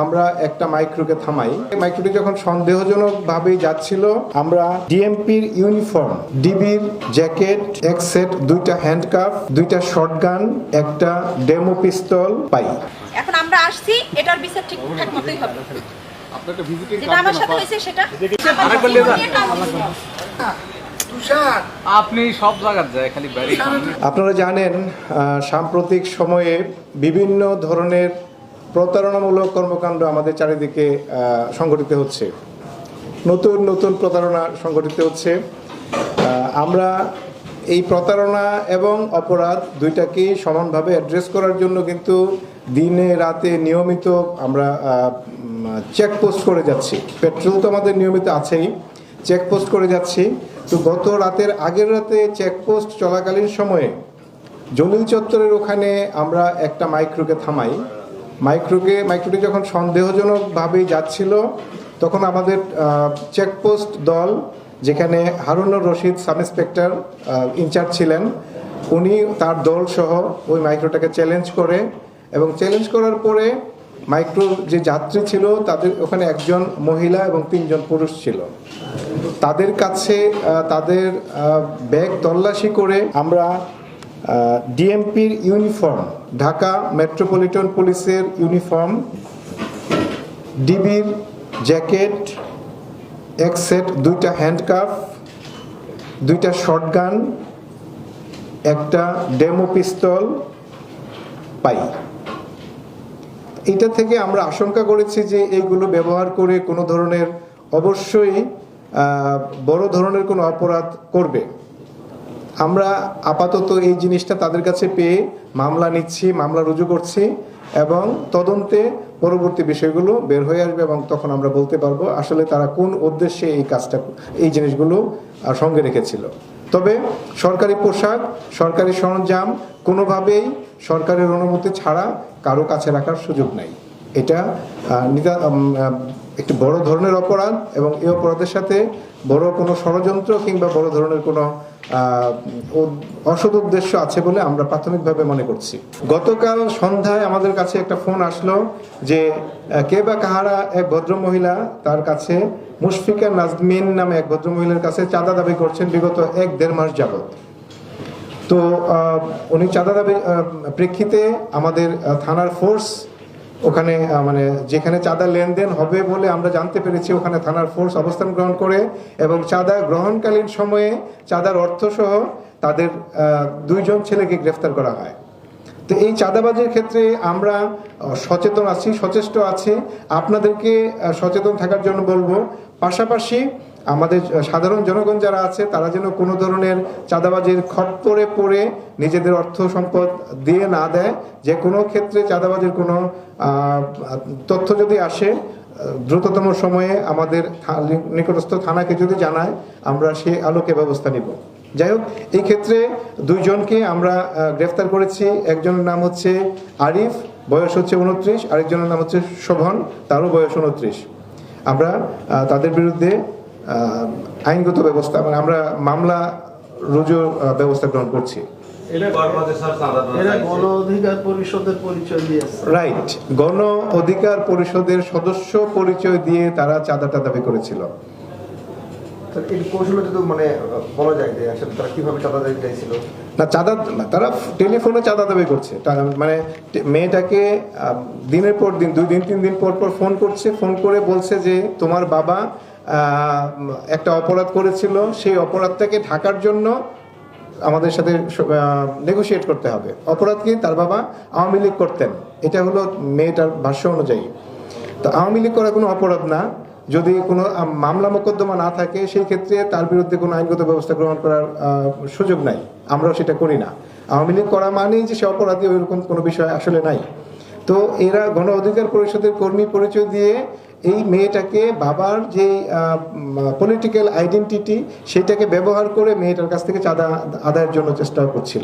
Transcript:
আমরা একটা মাইক্রোকে থামাই। মাইক্রোটি যখন সন্দেহজনক ভাবে যাচ্ছিল, আমরা ডিএমপির ইউনিফর্ম, ডিবির জ্যাকেট, এক সেট, 2টা হ্যান্ডকাফ, 2টা শটগান, একটা ডেমো পিস্তল পাই। এখন আমরা আসছি, এটার বিচার ঠিকঠাক মতোই হবে। আপনাকে ভিজিটিং কার্ড আমার সাথে হইছে সেটা আপনি সব জায়গায় যায় খালি বাড়ি। আপনারা জানেন সাম্প্রতিক সময়ে বিভিন্ন ধরনের প্রতারণামূলক কর্মকাণ্ড আমাদের চারিদিকে সংঘটিত হচ্ছে। নতুন নতুন প্রতারণা সংঘটিত হচ্ছে। আমরা এই প্রতারণা এবং অপরাধ দুইটাকেই সমানভাবে অ্যাড্রেস করার জন্য কিন্তু দিনে রাতে নিয়মিত আমরা চেকপোস্ট করে যাচ্ছি। পেট্রোল তো আমাদের নিয়মিত আছেই, চেকপোস্ট করে যাচ্ছি। তো গত রাতের আগের রাতে চেকপোস্ট চলাকালীন সময়ে জলিল চত্বরের ওখানে আমরা একটা মাইক্রোকে থামাই। মাইক্রোটি যখন সন্দেহজনকভাবেই যাচ্ছিল, তখন আমাদের চেকপোস্ট দল, যেখানে Harunur Rashid sub inspector in charge ছিলেন, উনি তার দল সহ ওই মাইক্রোটাকে চ্যালেঞ্জ করে, এবং চ্যালেঞ্জ করার পরে মাইক্রোর যে যাত্রী ছিল তাদের ওখানে একজন মহিলা এবং 3 জন পুরুষ ছিল। তাদের কাছে তাদের ব্যাগ তল্লাশি করে আমরা ডিএমপির ইউনিফর্ম, ঢাকা মেট্রোপলিটন পুলিশের ইউনিফর্ম, ডিবির জ্যাকেট, এক সেট, 2টা হ্যান্ডকাফ, 2টা শটগান, একটা ডেমো পিস্তল পাই। এটা থেকে আমরা আশঙ্কা করেছি যে এইগুলো ব্যবহার করে কোনো ধরনের অবশ্যই বড় ধরনের কোনো অপরাধ করবে। আমরা আপাতত এই জিনিসটা তাদের কাছে পেয়ে মামলা নিচ্ছি, মামলা রুজু করছি, এবং তদন্তে পরবর্তী বিষয়গুলো বের হয়ে আসবে, এবং তখন আমরা বলতে পারবো আসলে তারা কোন উদ্দেশ্যে এই জিনিসগুলো সঙ্গে রেখেছিল। তবে সরকারি পোশাক, সরকারি সরঞ্জাম কোনোভাবেই সরকারের অনুমতি ছাড়া কারো কাছে রাখার সুযোগ নাই। এটা একটি বড় ধরনের অপরাধ, এবং এই অপরাধের সাথে বড় কোনো ষড়যন্ত্র কিংবা বড় ধরনের কোনো অসৎ উদ্দেশ্য আছে বলে আমরা প্রাথমিকভাবে মনে করছি। গতকাল সন্ধ্যায় আমাদের কাছে একটা ফোন আসলো যে কে বা কাহারা এক ভদ্রমহিলা তার কাছে মুশফিকা নাজমিন নামে এক ভদ্রমহিলার কাছে চাঁদা দাবি করছেন বিগত 1-1.5 মাস যাবত। তো উনি চাঁদা দাবি প্রেক্ষিতে আমাদের থানার ফোর্স ওখানে, মানে যেখানে চাঁদা লেনদেন হবে বলে আমরা জানতে পেরেছি, ওখানে থানার ফোর্স অবস্থান গ্রহণ করে, এবং চাঁদা গ্রহণকালীন সময়ে চাঁদার অর্থসহ তাদের 2 জন ছেলেকে গ্রেফতার করা হয়। তো এই চাঁদাবাজির ক্ষেত্রে আমরা সচেতন আছি, সচেষ্ট আছি। আপনাদেরকে সচেতন থাকার জন্য বলবো। পাশাপাশি আমাদের সাধারণ জনগণ যারা আছে তারা যেন কোনো ধরনের চাঁদাবাজির খপ্পরে পড়ে নিজেদের অর্থ সম্পদ দিয়ে না দেয়। যে কোনো ক্ষেত্রে চাঁদাবাজির কোনো তথ্য যদি আসে, দ্রুততম সময়ে আমাদের নিকটস্থ থানাকে যদি জানায়, আমরা সে আলোকে ব্যবস্থা নিব। যাই হোক, এই ক্ষেত্রে 2 জনকে আমরা গ্রেফতার করেছি। একজনের নাম হচ্ছে আরিফ, বয়স হচ্ছে 29, আরেকজনের নাম হচ্ছে শোভন, তারও বয়স 29। আমরা তাদের বিরুদ্ধে আইনগত ব্যবস্থা, মানে আমরা মামলা রুজুর ব্যবস্থা গ্রহণ করছি। গণ অধিকার পরিষদের পরিচয় দিয়ে, রাইট, গণ অধিকার পরিষদের সদস্য পরিচয় দিয়ে তারা চাঁদাটা দাবি করেছিল। না, চাঁদা তারা টেলিফোনে চাঁদা দাবি করছে। মানে মেয়েটাকে দিনের পর দিন, 2 দিন 3 দিন পর পর ফোন করছে, ফোন করে বলছে যে তোমার বাবা একটা অপরাধ করেছিল, সেই অপরাধটাকে ঢাকার জন্য আমাদের সাথে নেগোশিয়েট করতে হবে। অপরাধ কি? তার বাবা আওয়ামী লীগ করতেন, এটা হলো মেয়েটার ভাষ্য অনুযায়ী। তো আওয়ামী লীগ করা কোনো অপরাধ না। যদি কোনো মামলা মোকদ্দমা না থাকে, সেই ক্ষেত্রে তার বিরুদ্ধে কোনো আইনগত ব্যবস্থা গ্রহণ করার সুযোগ নাই। আমরাও সেটা করি না। আওয়ামী লীগ করা মানেই যে সে অপরাধী, ওইরকম কোনো বিষয় আসলে নাই। তো এরা গণ অধিকার পরিষদের কর্মী পরিচয় দিয়ে এই মেয়েটাকে, বাবার যে পলিটিক্যাল আইডেন্টিটি, সেটাকে ব্যবহার করে মেয়েটার কাছ থেকে চাঁদা আদায়ের জন্য চেষ্টা করছিল।